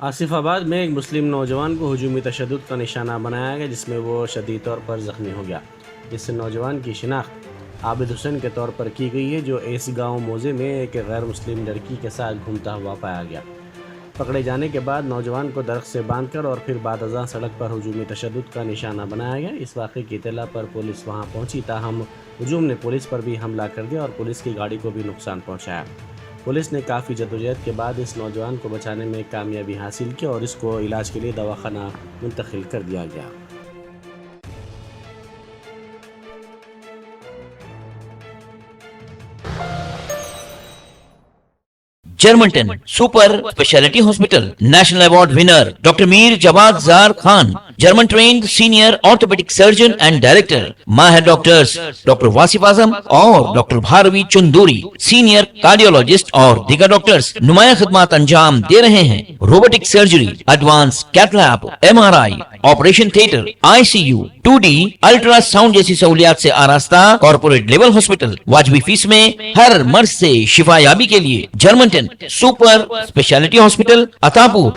آصف آباد میں ایک مسلم نوجوان کو ہجومی تشدد کا نشانہ بنایا گیا، جس میں وہ شدید طور پر زخمی ہو گیا۔ اس نوجوان کی شناخت عابد حسین کے طور پر کی گئی ہے، جو ایس گاؤں موزے میں ایک غیر مسلم لڑکی کے ساتھ گھومتا ہوا پایا گیا۔ پکڑے جانے کے بعد نوجوان کو درخت سے باندھ کر اور پھر بعد ازاں سڑک پر ہجومی تشدد کا نشانہ بنایا گیا۔ اس واقعے کی اطلاع پر پولیس وہاں پہنچی، تاہم ہجوم نے پولیس پر بھی حملہ کر دیا اور پولیس کی گاڑی کو بھی نقصان پہنچایا۔ پولیس نے کافی جدوجہد کے بعد اس نوجوان کو بچانے میں کامیابی حاصل کی اور اس کو علاج کے لیے دواخانہ منتقل کر دیا گیا۔ جرمنٹن super speciality hospital national award winner doctor Mir Jawad Zar Khan, German trained senior orthopaedic surgeon and director, ماہر ڈاکٹرز ڈاکٹر واصف اعظم اور doctor Bharavi Chandori, senior cardiologist اور دیگر ڈاکٹرز نمایاں خدمات انجام دے رہے ہیں۔ Robotic surgery, advance cath lab, MRI، operation theatre, ICU، 2D ultrasound جیسی سہولیات سے آراستہ کارپوریٹ لیول ہاسپٹل، واجبی فیس میں ہر مرض سے شفا یابی کے لیے جرمنٹن سپر اسپیشلٹی ہاسپٹل، عطا پور۔